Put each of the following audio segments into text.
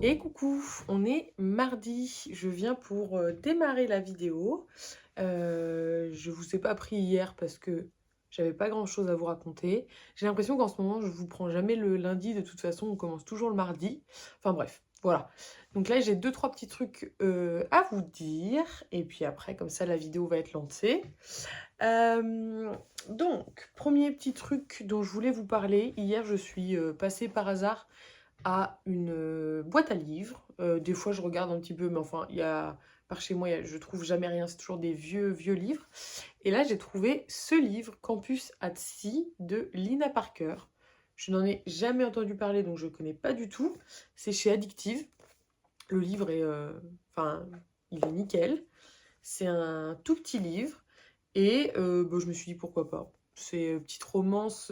Et coucou, on est mardi, je viens pour démarrer la vidéo. Je vous ai pas pris hier parce que j'avais pas grand chose à vous raconter. J'ai l'impression qu'en ce moment je vous prends jamais le lundi, de toute façon on commence toujours le mardi. Enfin bref, voilà. Donc là j'ai deux trois petits trucs à vous dire et puis après comme ça la vidéo va être lancée. Donc premier petit truc dont je voulais vous parler, hier je suis passée par hasard à une boîte à livres. Des fois, je regarde un petit peu, mais enfin, par chez moi, je trouve jamais rien, c'est toujours des vieux livres. Et là, j'ai trouvé ce livre, Campus at Sea, de Lina Parker. Je n'en ai jamais entendu parler, donc je ne connais pas du tout. C'est chez Addictive. Le livre est... Enfin, il est nickel. C'est un tout petit livre. Et je me suis dit, pourquoi pas. C'est une petite romance.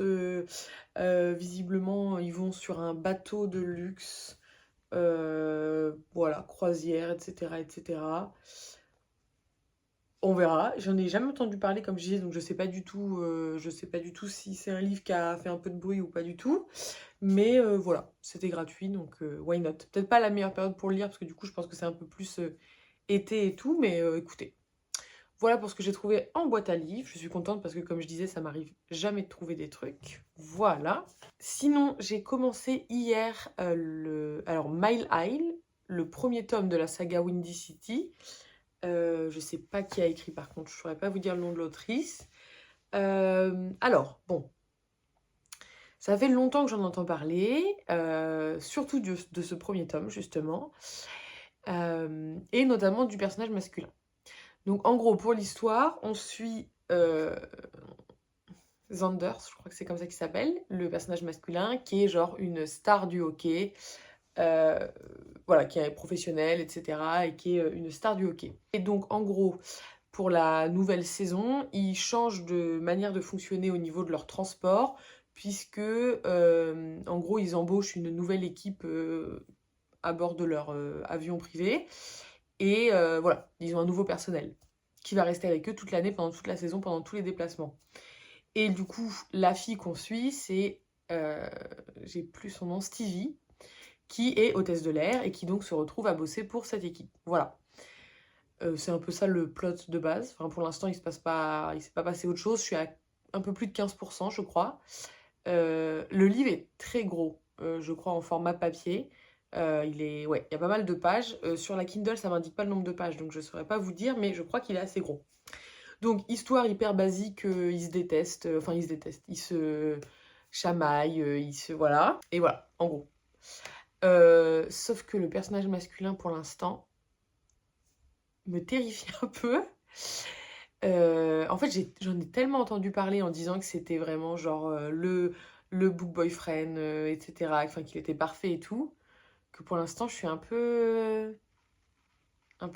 Visiblement, ils vont sur un bateau de luxe. Voilà, croisière, etc., etc. On verra. J'en ai jamais entendu parler, comme je disais, donc je sais pas du tout si c'est un livre qui a fait un peu de bruit ou pas du tout. Mais voilà, c'était gratuit, donc why not. Peut-être pas la meilleure période pour le lire, parce que du coup, je pense que c'est un peu plus été et tout, mais écoutez. Voilà pour ce que j'ai trouvé en boîte à livres. Je suis contente parce que, comme je disais, ça m'arrive jamais de trouver des trucs. Voilà. Sinon, j'ai commencé hier alors Mile Isle, le premier tome de la saga Windy City. Je sais pas qui a écrit par contre, je saurais pas vous dire le nom de l'autrice. Alors, bon, ça fait longtemps que j'en entends parler, surtout de ce premier tome justement, et notamment du personnage masculin. Donc en gros, pour l'histoire, on suit Xanders, je crois que c'est comme ça qu'il s'appelle, le personnage masculin, qui est genre une star du hockey, voilà, qui est professionnelle, etc., et qui est une star du hockey. Et donc en gros, pour la nouvelle saison, ils changent de manière de fonctionner au niveau de leur transport, puisque en gros, ils embauchent une nouvelle équipe à bord de leur avion privé. Et voilà, ils ont un nouveau personnel qui va rester avec eux toute l'année, pendant toute la saison, pendant tous les déplacements. Et du coup, la fille qu'on suit, c'est, j'ai plus son nom, Stevie, qui est hôtesse de l'air et qui donc se retrouve à bosser pour cette équipe. Voilà. C'est un peu ça le plot de base. Enfin, pour l'instant, il s'est pas passé autre chose. Je suis à un peu plus de 15%, je crois. Le livre est très gros, je crois, en format papier. Ouais, il y a pas mal de pages. Sur la Kindle, ça m'indique pas le nombre de pages, donc je saurais pas vous dire, mais je crois qu'il est assez gros. Donc, histoire hyper basique, ils se détestent, enfin, ils se chamaillent, voilà. Et voilà, en gros. Sauf que le personnage masculin, pour l'instant, me terrifie un peu. En fait, j'en ai tellement entendu parler en disant que c'était vraiment genre le book boyfriend, etc. Enfin, qu'il était parfait et tout, que pour l'instant, je suis un peu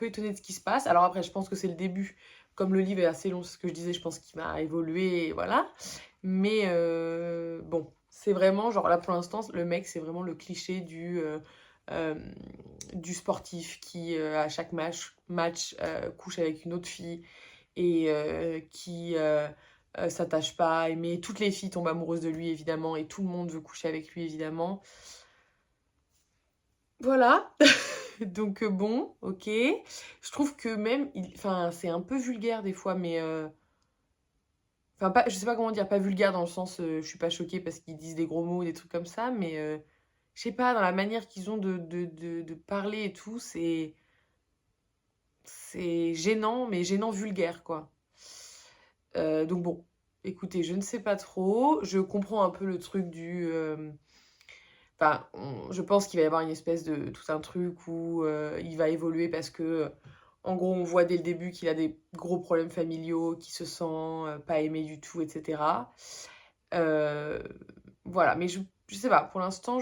étonnée de ce qui se passe. Alors après, je pense que c'est le début. Comme le livre est assez long, c'est ce que je disais, je pense qu'il va évoluer, et voilà. Mais bon, c'est vraiment, genre là pour l'instant, le mec, c'est vraiment le cliché euh, du sportif qui, à chaque match couche avec une autre fille et qui s'attache pas, mais toutes les filles tombent amoureuses de lui, évidemment, et tout le monde veut coucher avec lui, évidemment. Voilà. Donc bon, ok. Je trouve que même, enfin, c'est un peu vulgaire des fois, mais enfin, pas, je sais pas comment dire, pas vulgaire dans le sens, je suis pas choquée parce qu'ils disent des gros mots, des trucs comme ça, mais je sais pas, dans la manière qu'ils ont de parler et tout, c'est gênant, mais gênant vulgaire, quoi. Donc bon, écoutez, je ne sais pas trop. Je comprends un peu le truc Enfin, je pense qu'il va y avoir une espèce de tout un truc où il va évoluer parce que, en gros, on voit dès le début qu'il a des gros problèmes familiaux, qu'il se sent pas aimé du tout, etc. Euh, voilà, mais je sais pas, pour l'instant,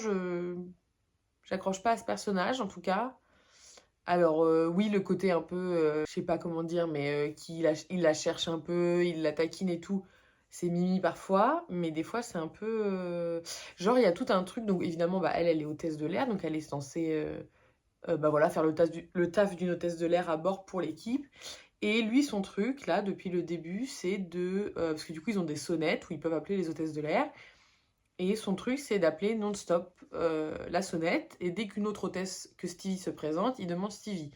j'accroche pas à ce personnage, en tout cas. Alors, oui, le côté un peu, je sais pas comment dire, mais il la cherche un peu, il la taquine et tout. C'est Mimi parfois, mais des fois, c'est un peu... Genre, il y a tout un truc, donc évidemment, bah, elle est hôtesse de l'air, donc elle est censée bah, voilà, faire le taf d'une hôtesse de l'air à bord pour l'équipe. Et lui, son truc, là, depuis le début, c'est de... parce que du coup, ils ont des sonnettes où ils peuvent appeler les hôtesses de l'air. Et son truc, c'est d'appeler non-stop la sonnette. Et dès qu'une autre hôtesse que Stevie se présente, il demande Stevie.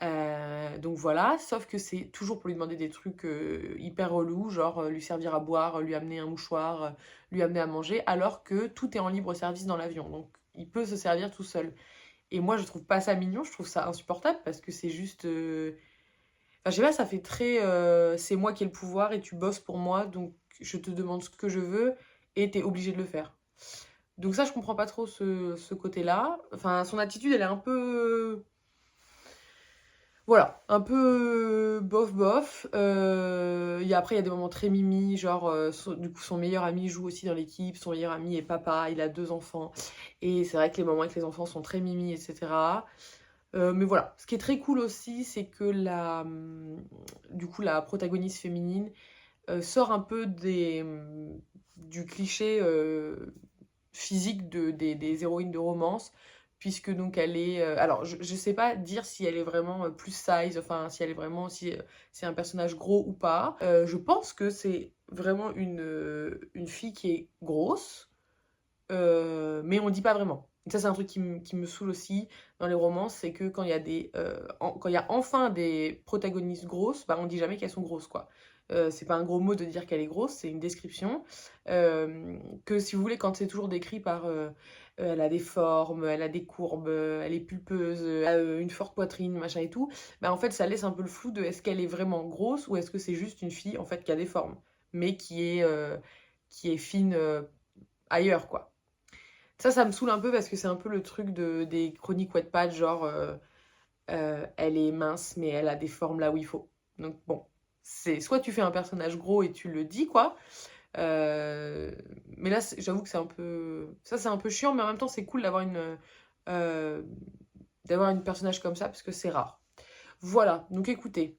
Donc voilà, sauf que c'est toujours pour lui demander des trucs hyper relous, genre lui servir à boire, lui amener un mouchoir, lui amener à manger, alors que tout est en libre service dans l'avion. Donc il peut se servir tout seul. Et moi, je trouve pas ça mignon, je trouve ça insupportable parce que c'est juste. Enfin, je sais pas, ça fait très. C'est moi qui ai le pouvoir et tu bosses pour moi, donc je te demande ce que je veux et t'es obligé de le faire. Donc ça, je comprends pas trop ce côté-là. Enfin, son attitude, elle est un peu. Voilà, un peu bof bof. Après, il y a des moments très mimi, genre, du coup, son meilleur ami joue aussi dans l'équipe. Son meilleur ami est papa, il a 2 enfants. Et c'est vrai que les moments avec les enfants sont très mimi, etc. Mais voilà, ce qui est très cool aussi, c'est que du coup, la protagoniste féminine sort un peu du cliché physique des héroïnes de romance, puisque donc elle est... alors, je sais pas dire si elle est vraiment plus size, enfin, si elle est vraiment... si c'est un personnage gros ou pas. Je pense que c'est vraiment une fille qui est grosse, mais on dit pas vraiment. Et ça, c'est un truc qui me saoule aussi dans les romans, c'est que quand il y a quand il y a enfin des protagonistes grosses, bah on dit jamais qu'elles sont grosses, quoi. C'est pas un gros mot de dire qu'elle est grosse, c'est une description. Que si vous voulez, quand c'est toujours décrit par elle a des formes, elle a des courbes, elle est pulpeuse, elle a une forte poitrine, machin et tout, bah en fait ça laisse un peu le flou de est-ce qu'elle est vraiment grosse ou est-ce que c'est juste une fille en fait qui a des formes, mais qui est fine ailleurs, quoi. Ça me saoule un peu parce que c'est un peu le truc des chroniques Wattpad, genre elle est mince mais elle a des formes là où il faut. Donc bon, c'est soit tu fais un personnage gros et tu le dis quoi, mais là j'avoue que c'est un peu... Ça c'est un peu chiant, mais en même temps c'est cool euh, d'avoir une personnage comme ça parce que c'est rare. Voilà, donc écoutez,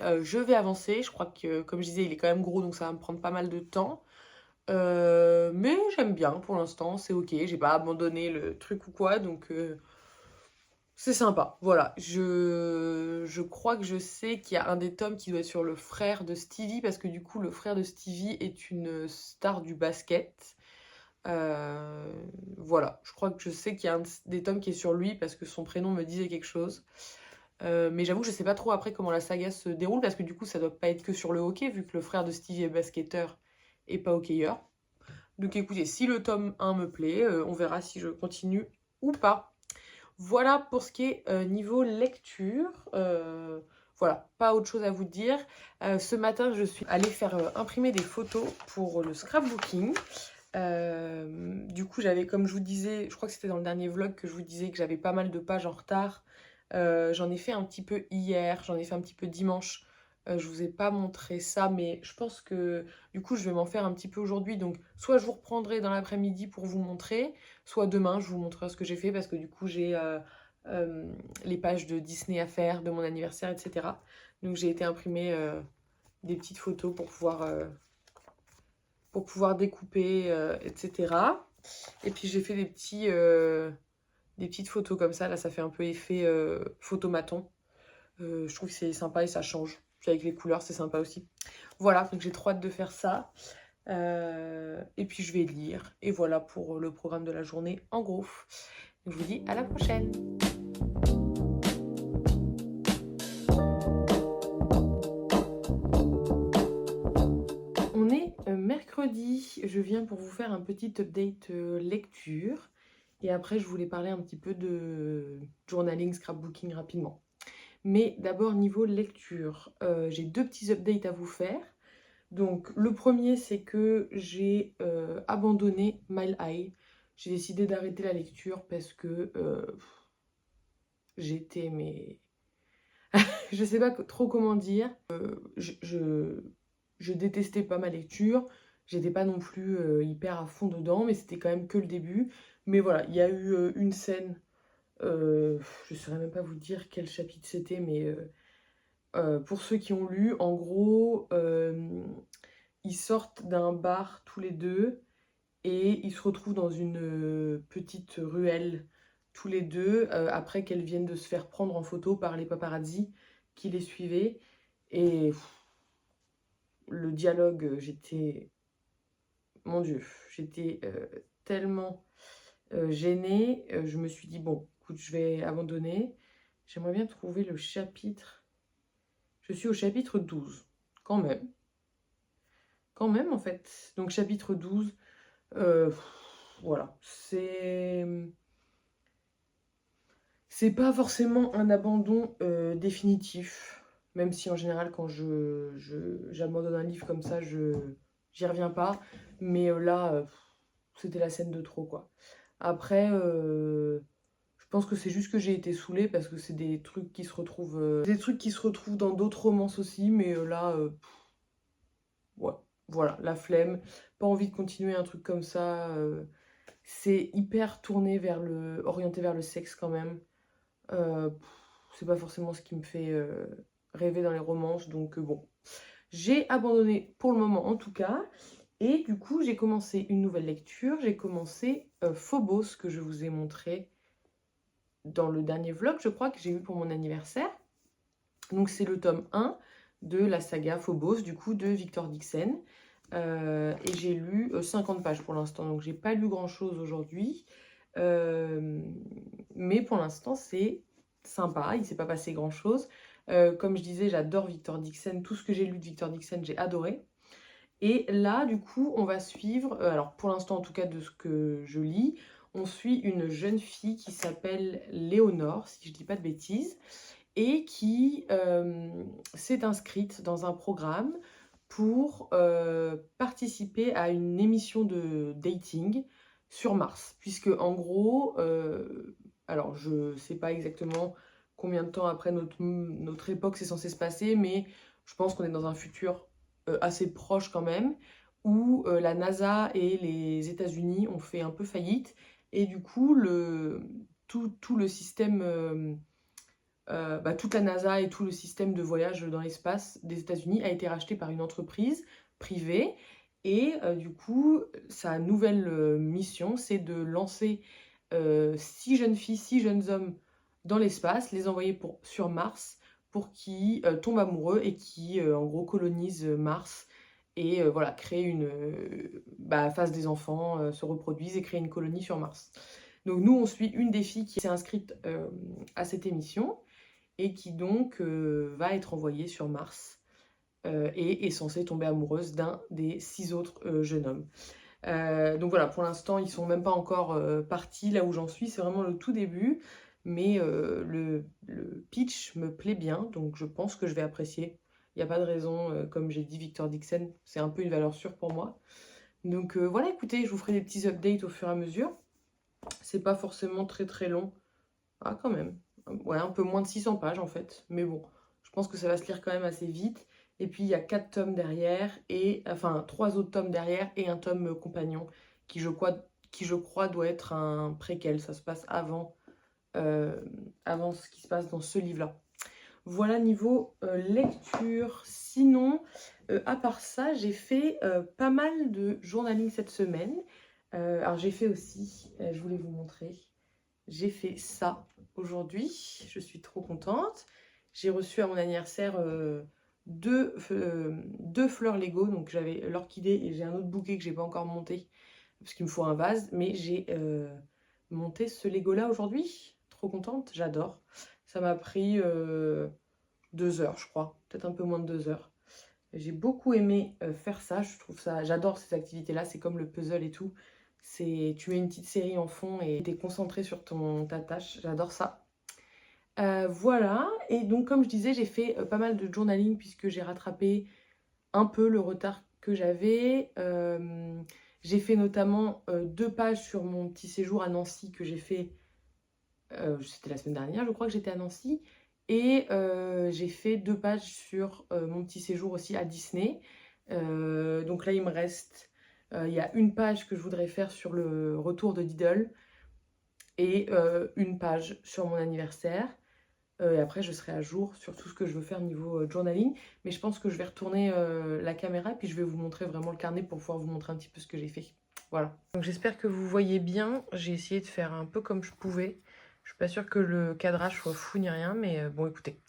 je vais avancer, je crois que comme je disais il est quand même gros donc ça va me prendre pas mal de temps. Mais j'aime bien pour l'instant, c'est ok, j'ai pas abandonné le truc ou quoi, donc c'est sympa. Voilà, je crois que je sais qu'il y a un des tomes qui doit être sur le frère de Stevie, parce que du coup le frère de Stevie est une star du basket. Euh, voilà, je crois que je sais qu'il y a un des tomes qui est sur lui, parce que son prénom me disait quelque chose. Mais j'avoue que je sais pas trop après comment la saga se déroule, parce que du coup ça doit pas être que sur le hockey, vu que le frère de Stevie est basketteur et pas hockeyeur. Donc écoutez, si le tome 1 me plaît, on verra si je continue ou pas. Voilà pour ce qui est niveau lecture. Voilà, pas autre chose à vous dire. Ce matin, je suis allée faire imprimer des photos pour le scrapbooking. Du coup, j'avais, comme je vous disais, je crois que c'était dans le dernier vlog que je vous disais que j'avais pas mal de pages en retard. J'en ai fait un petit peu hier, j'en ai fait un petit peu dimanche. Je vous ai pas montré ça, mais je pense que du coup, je vais m'en faire un petit peu aujourd'hui. Donc, soit je vous reprendrai dans l'après-midi pour vous montrer, soit demain, je vous montrerai ce que j'ai fait parce que du coup, j'ai les pages de Disney à faire, de mon anniversaire, etc. Donc, j'ai été imprimer des petites photos pour pouvoir découper, etc. Et puis, j'ai fait des petites photos comme ça. Là, ça fait un peu effet photomaton. Je trouve que c'est sympa et ça change. Puis avec les couleurs, c'est sympa aussi. Voilà, donc j'ai trop hâte de faire ça. Et puis je vais lire. Et voilà pour le programme de la journée en gros. Je vous dis à la prochaine. On est mercredi. Je viens pour vous faire un petit update lecture. Et après, je voulais parler un petit peu de journaling, scrapbooking rapidement. Mais d'abord, niveau lecture, j'ai 2 petits updates à vous faire. Donc, le premier, c'est que j'ai abandonné Mile High. J'ai décidé d'arrêter la lecture parce que j'étais, mais... je sais pas trop comment dire. Je détestais pas ma lecture. J'étais pas non plus hyper à fond dedans, mais c'était quand même que le début. Mais voilà, il y a eu une scène... je saurais même pas vous dire quel chapitre c'était, mais... pour ceux qui ont lu, en gros, ils sortent d'un bar tous les deux et ils se retrouvent dans une petite ruelle tous les deux après qu'elles viennent de se faire prendre en photo par les paparazzi qui les suivaient. Et le dialogue, j'étais mon Dieu, j'étais tellement gênée. Je me suis dit, bon, écoute, je vais abandonner. J'aimerais bien trouver le chapitre. Je suis au chapitre 12, quand même. Quand même, en fait. Donc, chapitre 12, voilà. C'est pas forcément un abandon définitif. Même si, en général, quand j'abandonne un livre comme ça, j'y reviens pas. Mais là, c'était la scène de trop, quoi. Après, je pense que c'est juste que j'ai été saoulée parce que c'est des trucs qui se retrouvent, dans d'autres romances aussi, mais là, ouais, voilà, la flemme, pas envie de continuer un truc comme ça. C'est hyper orienté vers le sexe quand même. Euh, pff, c'est pas forcément ce qui me fait rêver dans les romances, donc bon. J'ai abandonné pour le moment en tout cas. Et du coup, j'ai commencé une nouvelle lecture. J'ai commencé Phobos, que je vous ai montré dans le dernier vlog, je crois, que j'ai eu pour mon anniversaire. Donc c'est le tome 1 de la saga Phobos, du coup, de Victor Dixon. Et j'ai lu 50 pages pour l'instant, donc j'ai pas lu grand-chose aujourd'hui. Mais pour l'instant, c'est sympa, il s'est pas passé grand-chose. Comme je disais, j'adore Victor Dixon. Tout ce que j'ai lu de Victor Dixon, j'ai adoré. Et là, du coup, on va suivre, alors pour l'instant en tout cas de ce que je lis, on suit une jeune fille qui s'appelle Léonore, si je dis pas de bêtises, et qui s'est inscrite dans un programme pour participer à une émission de dating sur Mars. Puisque en gros, alors je sais pas exactement combien de temps après notre époque c'est censé se passer, mais je pense qu'on est dans un futur assez proche quand même, où la NASA et les États-Unis ont fait un peu faillite, et du coup, tout le système, toute la NASA et tout le système de voyage dans l'espace des États-Unis a été racheté par une entreprise privée, et du coup, sa nouvelle mission, c'est de lancer 6 jeunes filles, 6 jeunes hommes dans l'espace, les envoyer sur Mars pour qu'ils tombent amoureux et qui, en gros, colonisent Mars et voilà, fassent des enfants, se reproduisent et créent une colonie sur Mars. Donc nous, on suit une des filles qui s'est inscrite à cette émission et qui donc va être envoyée sur Mars et est censée tomber amoureuse d'un des 6 autres jeunes hommes. Donc voilà, pour l'instant, ils sont même pas encore partis là où j'en suis, c'est vraiment le tout début, mais le pitch me plaît bien, donc je pense que je vais apprécier. Il n'y a pas de raison, comme j'ai dit, Victor Dixon, c'est un peu une valeur sûre pour moi. Donc voilà, écoutez, je vous ferai des petits updates au fur et à mesure. C'est pas forcément très très long. Ah, quand même. Ouais, un peu moins de 600 pages en fait, mais bon, je pense que ça va se lire quand même assez vite. Et puis il y a 4 tomes derrière, enfin 3 autres tomes derrière et un tome compagnon qui je crois doit être un préquel, ça se passe avant ce qui se passe dans ce livre-là. Voilà niveau lecture. Sinon, à part ça, j'ai fait pas mal de journaling cette semaine. Alors j'ai fait aussi, je voulais vous montrer, j'ai fait ça aujourd'hui, je suis trop contente. J'ai reçu à mon anniversaire deux fleurs Lego, donc j'avais l'orchidée et j'ai un autre bouquet que j'ai pas encore monté parce qu'il me faut un vase, mais j'ai monté ce Lego là aujourd'hui. Trop contente, j'adore. Ça m'a pris 2 heures, je crois, peut-être un peu moins de 2 heures. J'ai beaucoup aimé faire ça, j'adore ces activités-là, c'est comme le puzzle et tout. Tu mets une petite série en fond et tu es concentré sur ta tâche, j'adore ça. Voilà, et donc comme je disais, j'ai fait pas mal de journaling puisque j'ai rattrapé un peu le retard que j'avais. J'ai fait notamment 2 pages sur mon petit séjour à Nancy que j'ai fait, c'était la semaine dernière, je crois que j'étais à Nancy. Et j'ai fait 2 pages sur mon petit séjour aussi à Disney. Donc là, il me reste, il y a une page que je voudrais faire sur le retour de Diddle et une page sur mon anniversaire. Et après, je serai à jour sur tout ce que je veux faire niveau journaling. Mais je pense que je vais retourner la caméra et puis je vais vous montrer vraiment le carnet pour pouvoir vous montrer un petit peu ce que j'ai fait. Voilà. Donc j'espère que vous voyez bien. J'ai essayé de faire un peu comme je pouvais. Je suis pas sûre que le cadrage soit fou ni rien, mais bon, écoutez,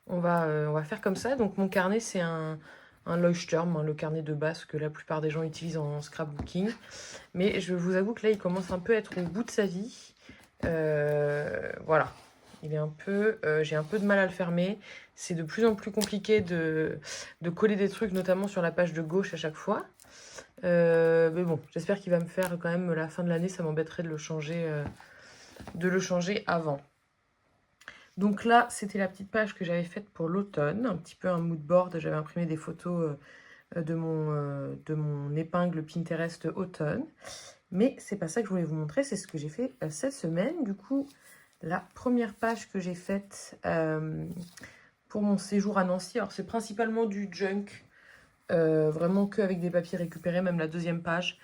on va faire comme ça. Donc mon carnet, c'est un Leuchtturm, hein, le carnet de base que la plupart des gens utilisent en scrapbooking. Mais je vous avoue que là, il commence un peu à être au bout de sa vie. Voilà. Il est un peu, j'ai un peu de mal à le fermer. C'est de plus en plus compliqué de coller des trucs, notamment sur la page de gauche à chaque fois. Mais bon, j'espère qu'il va me faire quand même la fin de l'année. Ça m'embêterait de le changer avant. Donc là, c'était la petite page que j'avais faite pour l'automne, un petit peu un mood board. J'avais imprimé des photos de mon épingle Pinterest automne. Mais c'est pas ça que je voulais vous montrer, c'est ce que j'ai fait cette semaine. Du coup, la première page que j'ai faite pour mon séjour à Nancy, alors c'est principalement du junk, vraiment que avec des papiers récupérés, même la deuxième page.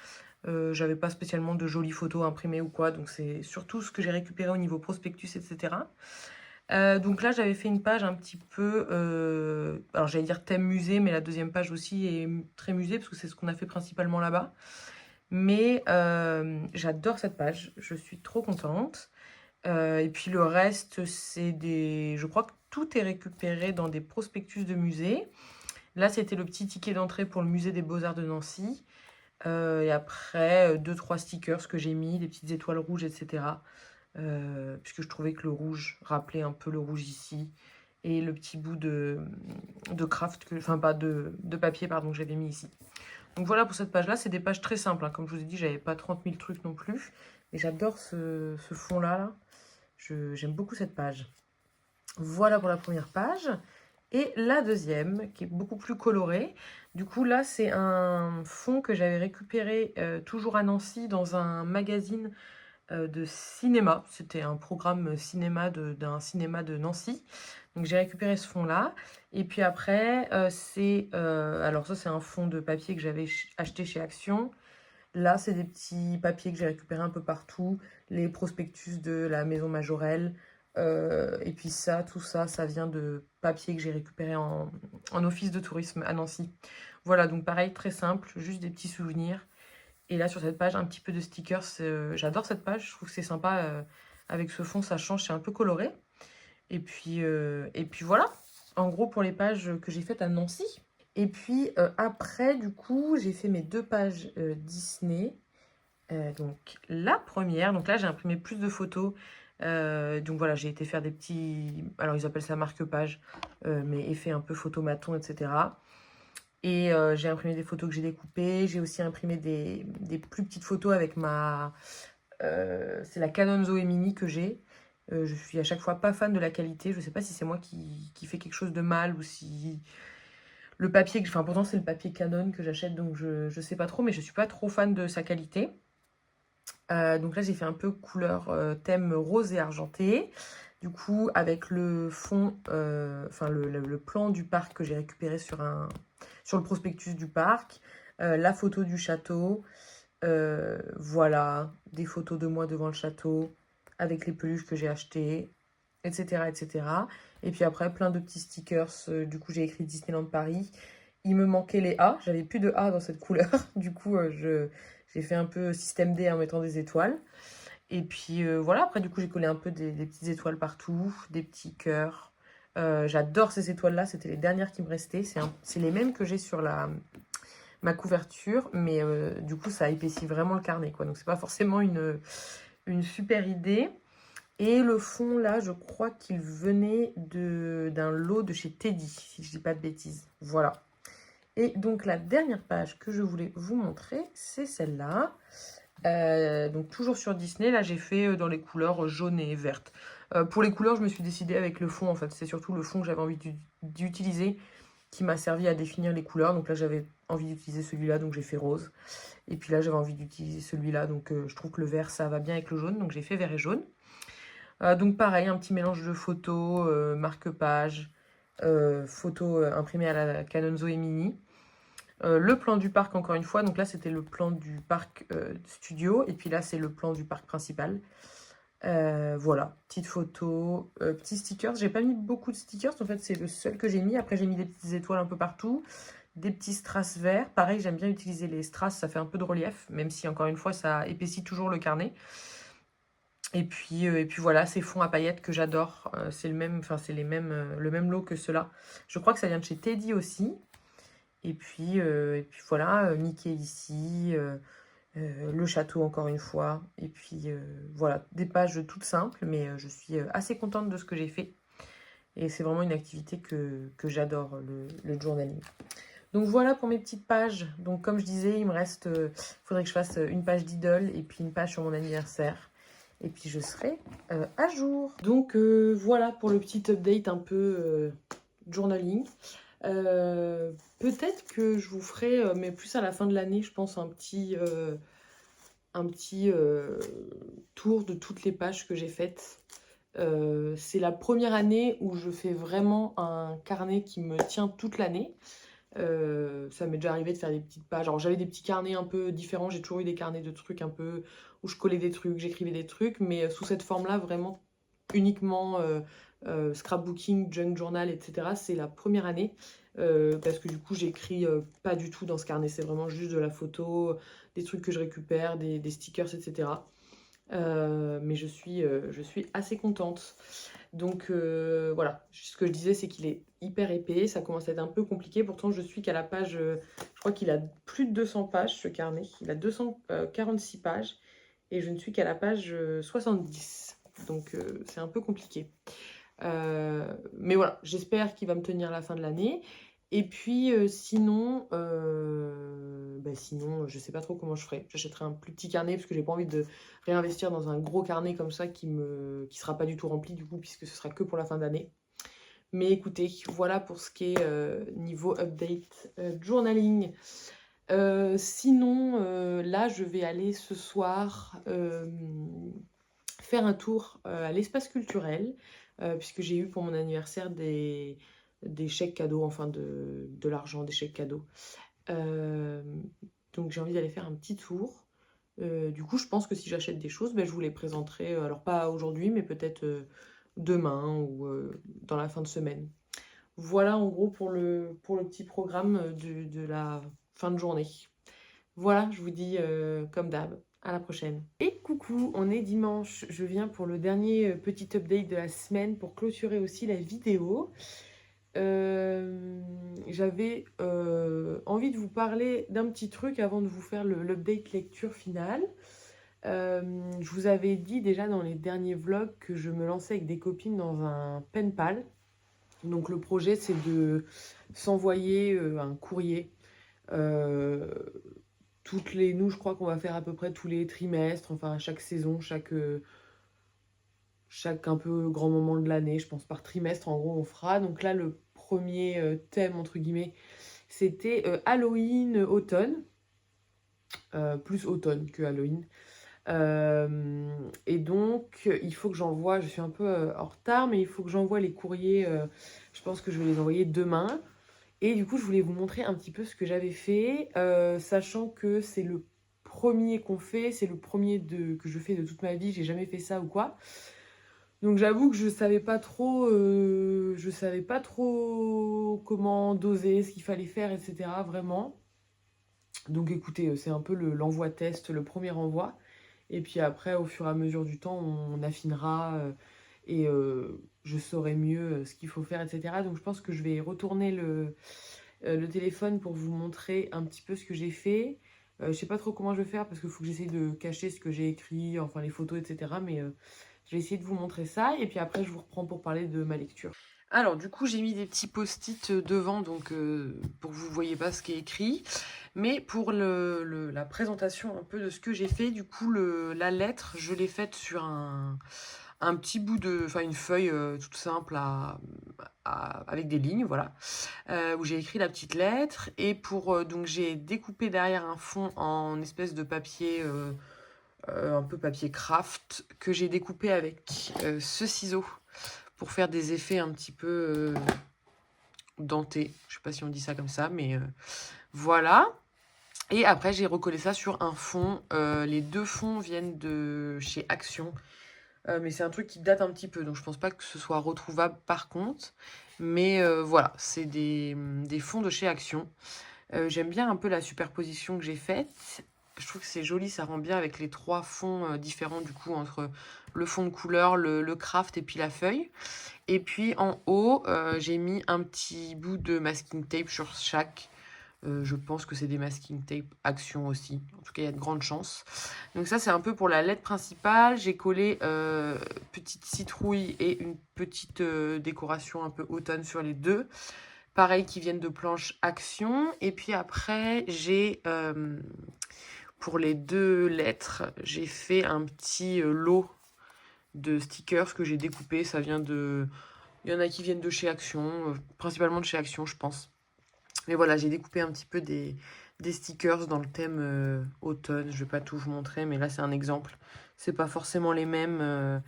J'avais pas spécialement de jolies photos imprimées ou quoi, donc c'est surtout ce que j'ai récupéré au niveau prospectus, etc. Donc là, j'avais fait une page un petit peu, alors j'allais dire thème musée, mais la deuxième page aussi est très musée, parce que c'est ce qu'on a fait principalement là-bas. Mais j'adore cette page, je suis trop contente. Et puis le reste, c'est des... Je crois que tout est récupéré dans des prospectus de musée. Là, c'était le petit ticket d'entrée pour le musée des Beaux-Arts de Nancy. Et après, 2-3 stickers que j'ai mis, des petites étoiles rouges, etc. Puisque je trouvais que le rouge rappelait un peu le rouge ici. Et le petit bout de craft, enfin pas de papier, pardon, que j'avais mis ici. Donc voilà pour cette page-là, c'est des pages très simples. Hein. Comme je vous ai dit, j'avais pas 30 000 trucs non plus. Et j'adore ce fond-là. Là. J'aime beaucoup cette page. Voilà pour la première page. Et la deuxième, qui est beaucoup plus colorée. Du coup, là, c'est un fond que j'avais récupéré toujours à Nancy dans un magazine de cinéma. C'était un programme cinéma d'un cinéma de Nancy. Donc j'ai récupéré ce fond-là. Et puis après, alors ça c'est un fond de papier que j'avais acheté chez Action. Là, c'est des petits papiers que j'ai récupérés un peu partout. Les prospectus de la Maison Majorelle. Et puis ça, tout ça, ça vient de papier que j'ai récupéré en office de tourisme à Nancy. Voilà, donc pareil, très simple, juste des petits souvenirs. Et là, sur cette page, un petit peu de stickers. J'adore cette page, je trouve que c'est sympa. Avec ce fond, ça change, c'est un peu coloré. Et puis voilà, en gros, pour les pages que j'ai faites à Nancy. Et puis après, du coup, j'ai fait mes 2 pages Disney. Donc la première, donc là, j'ai imprimé plus de photos. Donc voilà, j'ai été faire des petits... Alors, ils appellent ça marque-page, mais effet un peu photomaton, etc. Et j'ai imprimé des photos que j'ai découpées. J'ai aussi imprimé des plus petites photos avec ma... c'est la Canon Zoé Mini que j'ai. Je suis à chaque fois pas fan de la qualité. Je sais pas si c'est moi qui fais quelque chose de mal ou si le papier... Enfin, pourtant, c'est le papier Canon que j'achète, donc je sais pas trop, mais je suis pas trop fan de sa qualité. Donc là, j'ai fait un peu couleur thème rose et argenté. Du coup, avec le fond, enfin le plan du parc que j'ai récupéré sur le prospectus du parc, la photo du château, voilà, des photos de moi devant le château, avec les peluches que j'ai achetées, etc., etc. Et puis après, plein de petits stickers. Du coup, j'ai écrit Disneyland Paris. Il me manquait les A. J'avais plus de A dans cette couleur. Du coup, j'ai fait un peu système D en mettant des étoiles. Et puis voilà, après, du coup, j'ai collé un peu des petites étoiles partout, des petits cœurs. J'adore ces étoiles-là. C'était les dernières qui me restaient. C'est les mêmes que j'ai sur ma couverture. Mais du coup, ça épaissit vraiment le carnet, quoi. Donc, c'est pas forcément une super idée. Et le fond, là, je crois qu'il venait d'un lot de chez Teddy, si je dis pas de bêtises. Voilà. Et donc, la dernière page que je voulais vous montrer, c'est celle-là. Donc, toujours sur Disney. Là, j'ai fait dans les couleurs jaune et verte. Pour les couleurs, je me suis décidée avec le fond, en fait. C'est surtout le fond que j'avais envie d'utiliser qui m'a servi à définir les couleurs. Donc là, j'avais envie d'utiliser celui-là, donc j'ai fait rose. Et puis là, j'avais envie d'utiliser celui-là, donc je trouve que le vert, ça va bien avec le jaune. Donc, j'ai fait vert et jaune. Donc pareil, un petit mélange de photos, marque-page, photos imprimées à la Canon Zoé Mini. Le plan du parc, encore une fois. Donc là, c'était le plan du parc studio. Et puis là, c'est le plan du parc principal. Voilà, petite photo, petits stickers. J'ai pas mis beaucoup de stickers. En fait, c'est le seul que j'ai mis. Après, j'ai mis des petites étoiles un peu partout. Des petits strass verts. Pareil, j'aime bien utiliser les strass. Ça fait un peu de relief. Même si, encore une fois, ça épaissit toujours le carnet. Et puis voilà, ces fonds à paillettes que j'adore. C'est le même lot que ceux-là. Je crois que ça vient de chez Teddy aussi. Et puis voilà, Mickey ici, le château encore une fois. Et puis voilà, des pages toutes simples, mais je suis assez contente de ce que j'ai fait. Et c'est vraiment une activité que j'adore, le journaling. Donc voilà pour mes petites pages. Donc comme je disais, il me reste, faudrait que je fasse une page d'idole et puis une page sur mon anniversaire. Et puis je serai à jour. Donc voilà pour le petit update un peu journaling. Peut-être que je vous ferai, mais plus à la fin de l'année, je pense, un petit tour de toutes les pages que j'ai faites. C'est la première année où je fais vraiment un carnet qui me tient toute l'année. Ça m'est déjà arrivé de faire des petites pages. Alors j'avais des petits carnets un peu différents, j'ai toujours eu des carnets de trucs un peu où je collais des trucs, j'écrivais des trucs, mais sous cette forme-là, vraiment uniquement scrapbooking, junk journal, etc. C'est la première année parce que du coup j'écris pas du tout dans ce carnet, c'est vraiment juste de la photo, des trucs que je récupère, des stickers, etc. Mais je suis assez contente. Donc voilà, ce que je disais, c'est qu'il est hyper épais, ça commence à être un peu compliqué. Pourtant, je suis qu'à la page, je crois qu'il a plus de 200 pages, ce carnet. Il a 246 pages et je ne suis qu'à la page 70. Donc c'est un peu compliqué. Mais voilà, j'espère qu'il va me tenir la fin de l'année. Et puis sinon, sinon, je sais pas trop comment je ferai. J'achèterai un plus petit carnet parce que j'ai pas envie de réinvestir dans un gros carnet comme ça qui sera pas du tout rempli du coup puisque ce sera que pour la fin d'année. Mais écoutez, voilà pour ce qui est niveau update journaling. Sinon, là, je vais aller ce soir faire un tour à l'espace culturel puisque j'ai eu pour mon anniversaire des chèques cadeaux, enfin de l'argent, des chèques cadeaux. Donc j'ai envie d'aller faire un petit tour. Du coup, je pense que si j'achète des choses, je vous les présenterai, alors pas aujourd'hui, mais peut-être demain ou dans la fin de semaine. Voilà en gros pour le petit programme de la fin de journée. Voilà, je vous dis comme d'hab, à la prochaine. Et coucou, on est dimanche, je viens pour le dernier petit update de la semaine pour clôturer aussi la vidéo. J'avais envie de vous parler d'un petit truc avant de vous faire l'update lecture finale. Je vous avais dit déjà dans les derniers vlogs que je me lançais avec des copines dans un pen pal. Donc le projet c'est de s'envoyer un courrier. Nous je crois qu'on va faire à peu près tous les trimestres, enfin chaque saison, chaque un peu grand moment de l'année, je pense par trimestre en gros on fera. Donc là le premier thème entre guillemets c'était Halloween automne, plus automne que Halloween. Et donc il faut que j'envoie, je suis un peu en retard, mais il faut que j'envoie les courriers, je pense que je vais les envoyer demain. Et du coup je voulais vous montrer un petit peu ce que j'avais fait, sachant que c'est le premier qu'on fait, c'est le premier que je fais de toute ma vie, j'ai jamais fait ça ou quoi. Donc j'avoue que je savais pas trop comment doser, ce qu'il fallait faire, etc. Vraiment. Donc écoutez, c'est un peu l'envoi test, le premier envoi. Et puis après, au fur et à mesure du temps, on affinera et je saurai mieux ce qu'il faut faire, etc. Donc je pense que je vais retourner le téléphone pour vous montrer un petit peu ce que j'ai fait. Je sais pas trop comment je vais faire parce qu'il faut que j'essaye de cacher ce que j'ai écrit, enfin les photos, etc. Mais je vais essayer de vous montrer ça et puis après je vous reprends pour parler de ma lecture. Alors du coup j'ai mis des petits post-it devant donc pour que vous ne voyez pas ce qui est écrit. Mais pour la présentation un peu de ce que j'ai fait, du coup la lettre je l'ai faite sur un petit bout enfin une feuille toute simple avec des lignes, voilà, où j'ai écrit la petite lettre. Et donc j'ai découpé derrière un fond en espèce de papier, un peu papier craft, que j'ai découpé avec ce ciseau pour faire des effets un petit peu dentés. Je sais pas si on dit ça comme ça, mais voilà. Et après, j'ai recollé ça sur un fond. Les deux fonds viennent de chez Action. Mais c'est un truc qui date un petit peu, donc je pense pas que ce soit retrouvable par contre. Mais voilà, c'est des fonds de chez Action. J'aime bien un peu la superposition que j'ai faite. Je trouve que c'est joli, ça rend bien avec les trois fonds différents du coup, entre le fond de couleur, le craft et puis la feuille. Et puis en haut, j'ai mis un petit bout de masking tape sur chaque Je pense que c'est des masking tape Action aussi. En tout cas, il y a de grandes chances. Donc ça, c'est un peu pour la lettre principale. J'ai collé petite citrouille et une petite décoration un peu automne sur les deux. Pareil, qui viennent de planches Action. Et puis après, j'ai, pour les deux lettres, j'ai fait un petit lot de stickers que j'ai découpé. Ça vient de... Il y en a qui viennent de chez Action, principalement de chez Action, je pense. Mais voilà, j'ai découpé un petit peu des stickers dans le thème automne. Je vais pas tout vous montrer, mais là, c'est un exemple. C'est pas forcément les mêmes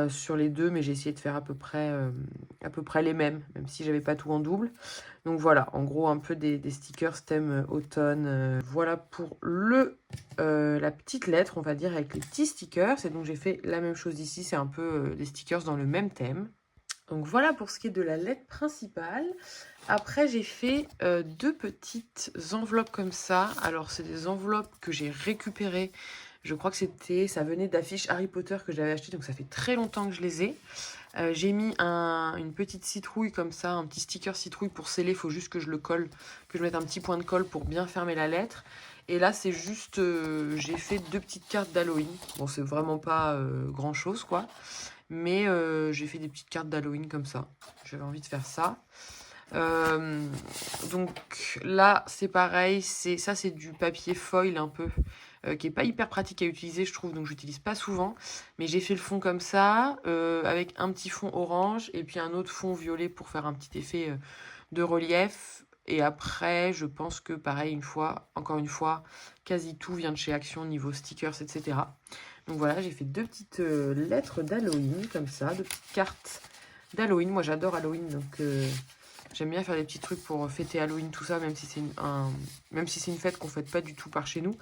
sur les deux, mais j'ai essayé de faire à peu près les mêmes, même si j'avais pas tout en double. Donc voilà, en gros, un peu des stickers thème automne. Voilà pour la petite lettre, on va dire, avec les petits stickers. Et donc, j'ai fait la même chose ici. C'est un peu des stickers dans le même thème. Donc voilà pour ce qui est de la lettre principale. Après, j'ai fait deux petites enveloppes comme ça. Alors, c'est des enveloppes que j'ai récupérées. Je crois que ça venait d'affiches Harry Potter que j'avais achetées, donc ça fait très longtemps que je les ai. J'ai mis une petite citrouille comme ça, un petit sticker citrouille pour sceller. Il faut juste que je le colle, que je mette un petit point de colle pour bien fermer la lettre. Et là, c'est juste, j'ai fait deux petites cartes d'Halloween. Bon, c'est vraiment pas grand chose, quoi. Mais j'ai fait des petites cartes d'Halloween comme ça. J'avais envie de faire ça. Donc là, c'est pareil. Ça, c'est du papier foil un peu, qui est pas hyper pratique à utiliser, je trouve. Donc, j'utilise pas souvent. Mais j'ai fait le fond comme ça, avec un petit fond orange et puis un autre fond violet pour faire un petit effet de relief. Et après, je pense que pareil, encore une fois, quasi tout vient de chez Action niveau stickers, etc. Donc voilà, j'ai fait deux petites lettres d'Halloween, comme ça, deux petites cartes d'Halloween. Moi, j'adore Halloween, donc j'aime bien faire des petits trucs pour fêter Halloween, tout ça, même si c'est une fête qu'on fête pas du tout par chez nous.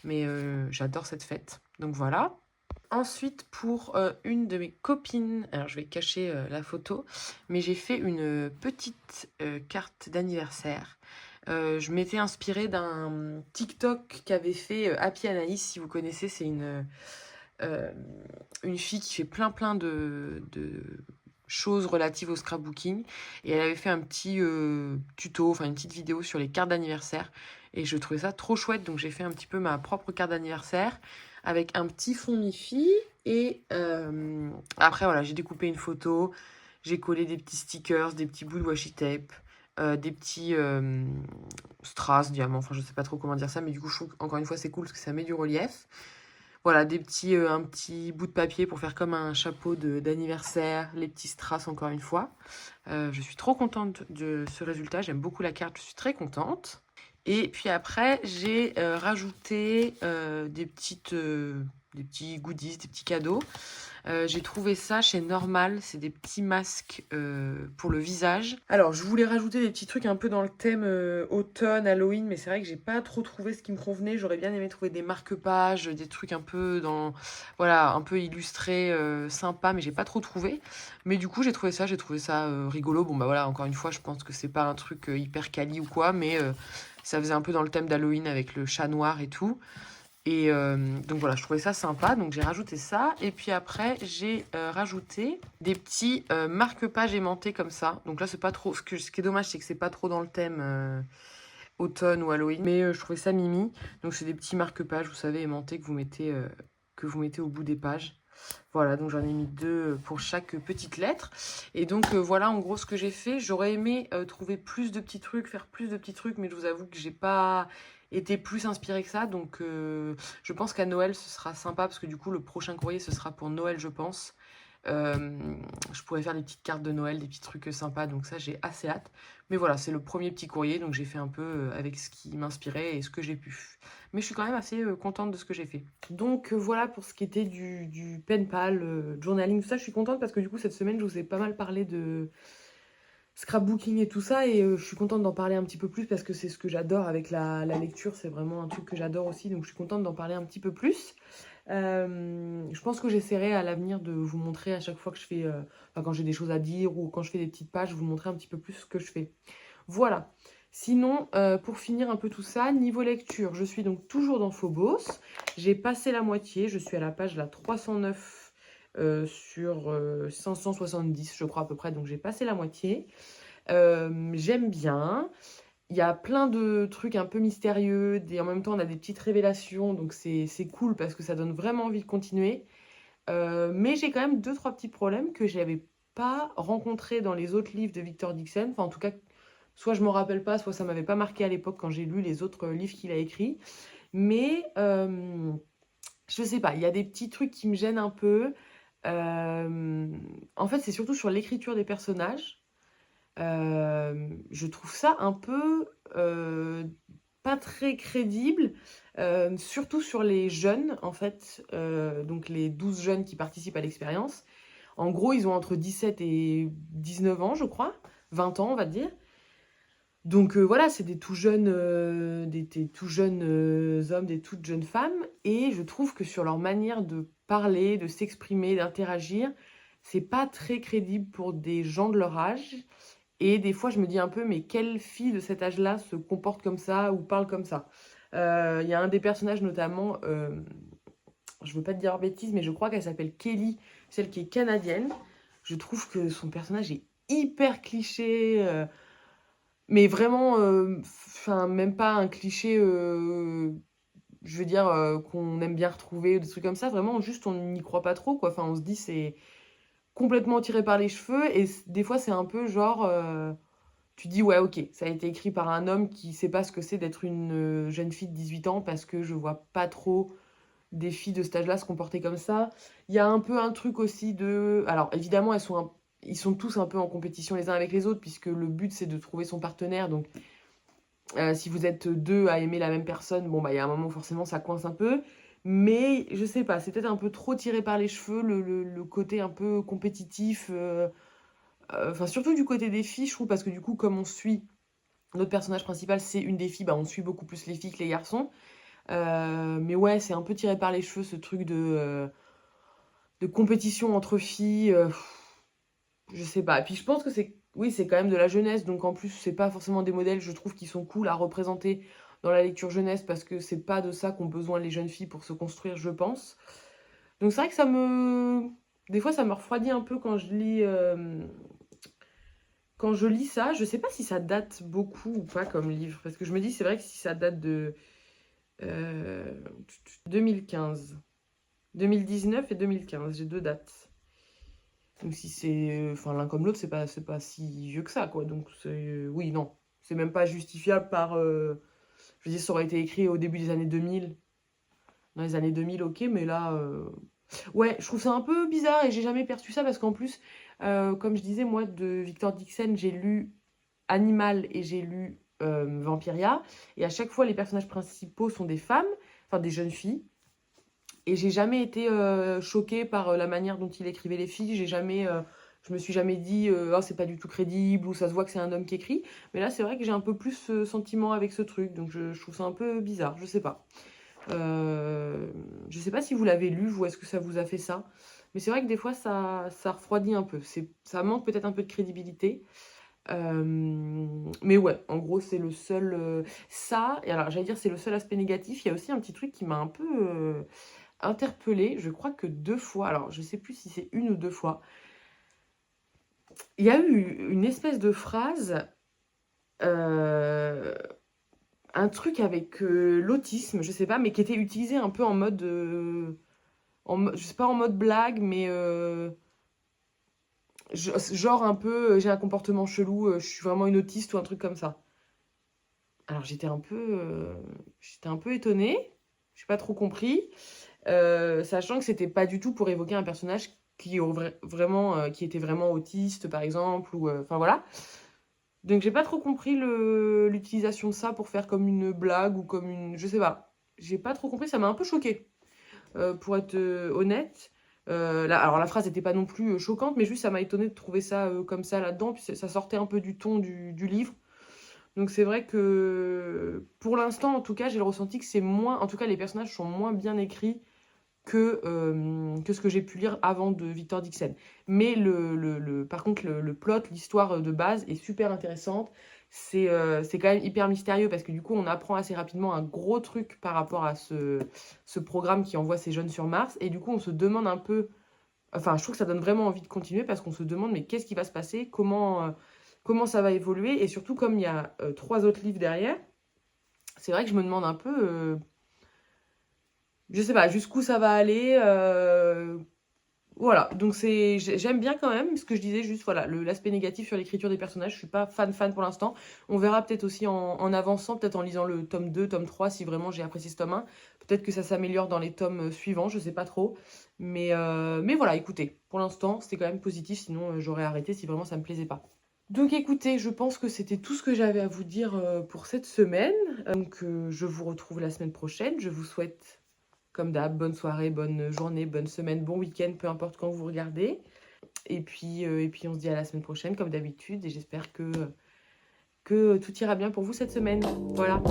Mais j'adore cette fête. Donc voilà. Ensuite, pour une de mes copines, alors je vais cacher la photo, mais j'ai fait une petite carte d'anniversaire. Je m'étais inspirée d'un TikTok qu'avait fait Happy Anaïs, si vous connaissez, c'est une fille qui fait plein de choses relatives au scrapbooking. Et elle avait fait un petit tuto, enfin une petite vidéo sur les cartes d'anniversaire. Et je trouvais ça trop chouette, donc j'ai fait un petit peu ma propre carte d'anniversaire avec un petit fond mi-fi. Et après, voilà, j'ai découpé une photo, j'ai collé des petits stickers, des petits bouts de washi tape, des petits strass, diamants, enfin je sais pas trop comment dire ça, mais du coup je trouve encore une fois c'est cool parce que ça met du relief. Voilà, un petit bout de papier pour faire comme un chapeau d'anniversaire, les petits strass encore une fois. Je suis trop contente de ce résultat, j'aime beaucoup la carte, je suis très contente. Et puis après, j'ai rajouté des petits goodies, des petits cadeaux. J'ai trouvé ça chez Normal, c'est des petits masques pour le visage. Alors, je voulais rajouter des petits trucs un peu dans le thème automne, Halloween, mais c'est vrai que j'ai pas trop trouvé ce qui me convenait. J'aurais bien aimé trouver des marque-pages, des trucs un peu voilà, un peu illustrés, sympas, mais j'ai pas trop trouvé. Mais du coup, j'ai trouvé ça rigolo. Bon, bah voilà, encore une fois, je pense que c'est pas un truc hyper quali ou quoi, mais ça faisait un peu dans le thème d'Halloween avec le chat noir et tout. Et donc voilà, je trouvais ça sympa, donc j'ai rajouté ça. Et puis après, j'ai rajouté des petits marque-pages aimantés comme ça. Donc là, c'est pas trop. Ce qui est dommage, c'est que c'est pas trop dans le thème automne ou Halloween. Mais je trouvais ça mimi. Donc c'est des petits marque-pages, vous savez, aimantés que vous mettez au bout des pages. Voilà, donc j'en ai mis deux pour chaque petite lettre. Et donc voilà en gros ce que j'ai fait. J'aurais aimé trouver plus de petits trucs, faire plus de petits trucs, mais je vous avoue que j'ai pas été plus inspirée que ça. Donc je pense qu'à Noël ce sera sympa parce que du coup le prochain courrier ce sera pour Noël je pense. Je pourrais faire des petites cartes de Noël, des petits trucs sympas, donc ça j'ai assez hâte. Mais voilà, c'est le premier petit courrier, donc j'ai fait un peu avec ce qui m'inspirait et ce que j'ai pu. Mais je suis quand même assez contente de ce que j'ai fait. Donc voilà pour ce qui était du pen pal, journaling, tout ça. Je suis contente parce que du coup cette semaine je vous ai pas mal parlé de scrapbooking et tout ça, et je suis contente d'en parler un petit peu plus parce que c'est ce que j'adore avec la lecture, c'est vraiment un truc que j'adore aussi, donc je suis contente d'en parler un petit peu plus. Je pense que j'essaierai à l'avenir de vous montrer à chaque fois que je fais, enfin, quand j'ai des choses à dire ou quand je fais des petites pages, vous montrer un petit peu plus ce que je fais. Voilà. Sinon, pour finir un peu tout ça, niveau lecture, je suis donc toujours dans Phobos. J'ai passé la moitié, je suis à la page 309 sur 570, je crois à peu près, donc j'ai passé la moitié. J'aime bien. il y a plein de trucs un peu mystérieux, en même temps on a des petites révélations, donc c'est cool parce que ça donne vraiment envie de continuer. Mais j'ai quand même deux trois petits problèmes que j'avais pas rencontrés dans les autres livres de Victor Dixon. Enfin, en tout cas, soit je m'en rappelle pas, soit ça m'avait pas marqué à l'époque quand j'ai lu les autres livres qu'il a écrits. Mais je sais pas, il y a des petits trucs qui me gênent un peu. En fait, c'est surtout sur l'écriture des personnages. Je trouve ça un peu pas très crédible, surtout sur les jeunes, en fait, donc les 12 jeunes qui participent à l'expérience. En gros, ils ont entre 17 et 19 ans, je crois, 20 ans, on va dire. Donc voilà, c'est des tout jeunes, des tout jeunes hommes, des toutes jeunes femmes, et je trouve que sur leur manière de parler, de s'exprimer, d'interagir, c'est pas très crédible pour des gens de leur âge. Et des fois, je me dis un peu, mais quelle fille de cet âge-là se comporte comme ça ou parle comme ça? Il y a un des personnages notamment, je veux pas te dire bêtise, mais je crois qu'elle s'appelle Kelly, celle qui est canadienne. Je trouve que son personnage est hyper cliché, mais vraiment, enfin, même pas un cliché, je veux dire, qu'on aime bien retrouver, des trucs comme ça. Vraiment, juste, on n'y croit pas trop, quoi. Enfin, on se dit, c'est complètement tiré par les cheveux, et des fois, c'est un peu genre, tu dis, ouais, ok, ça a été écrit par un homme qui sait pas ce que c'est d'être une jeune fille de 18 ans, parce que je vois pas trop des filles de cet âge-là se comporter comme ça. Il y a un peu un truc aussi de... Alors, évidemment, ils sont tous un peu en compétition les uns avec les autres, puisque le but, c'est de trouver son partenaire. Donc, si vous êtes deux à aimer la même personne, bon, bah, il y a un moment où forcément ça coince un peu. Mais je sais pas, c'est peut-être un peu trop tiré par les cheveux, le côté un peu compétitif. Enfin, surtout du côté des filles, je trouve, parce que du coup, comme on suit notre personnage principal, c'est une des filles, bah, on suit beaucoup plus les filles que les garçons. Mais ouais, c'est un peu tiré par les cheveux, ce truc de compétition entre filles. Je sais pas. Et puis je pense que c'est, oui, c'est quand même de la jeunesse, donc en plus, c'est pas forcément des modèles, je trouve, qui sont cool à représenter dans la lecture jeunesse, parce que c'est pas de ça qu'ont besoin les jeunes filles pour se construire, je pense. Donc c'est vrai que des fois, ça me refroidit un peu quand je lis ça. Je sais pas si ça date beaucoup ou pas comme livre, parce que je me dis, c'est vrai que si ça date de 2015, 2019 et 2015, j'ai deux dates. Donc si c'est, enfin l'un comme l'autre, c'est pas si vieux que ça, quoi. Donc oui, non, c'est même pas justifiable par, je veux dire, ça aurait été écrit au début des années 2000, dans les années 2000, ok, mais là, ouais, je trouve ça un peu bizarre, et j'ai jamais perçu ça parce qu'en plus, comme je disais, moi, de Victor Dixon, j'ai lu Animal et j'ai lu Vampiria, et à chaque fois, les personnages principaux sont des femmes, enfin des jeunes filles. Et j'ai jamais été choquée par la manière dont il écrivait les filles. Je me suis jamais dit oh, c'est pas du tout crédible, ou ça se voit que c'est un homme qui écrit. Mais là, c'est vrai que j'ai un peu plus ce sentiment avec ce truc. Donc je trouve ça un peu bizarre. Je sais pas. Je sais pas si vous l'avez lu, ou est-ce que ça vous a fait ça. Mais c'est vrai que des fois, ça refroidit un peu. Ça manque peut-être un peu de crédibilité. Mais ouais, en gros, c'est le seul. Ça, et alors j'allais dire, c'est le seul aspect négatif. Il y a aussi un petit truc qui m'a un peu interpellée, je crois que deux fois, alors je sais plus si c'est une ou deux fois, il y a eu une espèce de phrase, euh, un truc avec l'autisme, je sais pas, mais qui était utilisé un peu en mode, je sais pas en mode blague, mais genre un peu, j'ai un comportement chelou, je suis vraiment une autiste ou un truc comme ça. Alors j'étais un peu étonnée, j'ai pas trop compris. Sachant que c'était pas du tout pour évoquer un personnage vraiment, qui était vraiment autiste, par exemple, ou enfin voilà. Donc j'ai pas trop compris l'utilisation de ça pour faire comme une blague ou comme une, je sais pas. J'ai pas trop compris, ça m'a un peu choquée, pour être honnête. Alors la phrase n'était pas non plus choquante, mais juste ça m'a étonnée de trouver ça comme ça là-dedans, puis ça sortait un peu du ton du livre. Donc c'est vrai que pour l'instant, en tout cas, j'ai le ressenti que c'est moins, en tout cas les personnages sont moins bien écrits que ce que j'ai pu lire avant de Victor Dixon. Mais par contre, le plot, l'histoire de base est super intéressante. C'est quand même hyper mystérieux, parce que du coup, on apprend assez rapidement un gros truc par rapport à ce programme qui envoie ces jeunes sur Mars. Et du coup, on se demande un peu... Enfin, je trouve que ça donne vraiment envie de continuer, parce qu'on se demande, mais qu'est-ce qui va se passer? comment ça va évoluer. Et surtout, comme il y a 3 autres livres derrière, c'est vrai que je me demande un peu, je sais pas, jusqu'où ça va aller. Voilà, donc j'aime bien quand même ce que je disais, juste voilà, l'aspect négatif sur l'écriture des personnages. Je suis pas fan pour l'instant. On verra peut-être aussi en avançant, peut-être en lisant le tome 2, tome 3, si vraiment j'ai apprécié ce tome 1. Peut-être que ça s'améliore dans les tomes suivants, je sais pas trop. Mais voilà, écoutez, pour l'instant, c'était quand même positif, sinon j'aurais arrêté si vraiment ça me plaisait pas. Donc écoutez, je pense que c'était tout ce que j'avais à vous dire pour cette semaine. Donc je vous retrouve la semaine prochaine. Je vous souhaite, comme d'hab, bonne soirée, bonne journée, bonne semaine, bon week-end, peu importe quand vous regardez. Et puis on se dit à la semaine prochaine, comme d'habitude. Et j'espère que tout ira bien pour vous cette semaine. Voilà.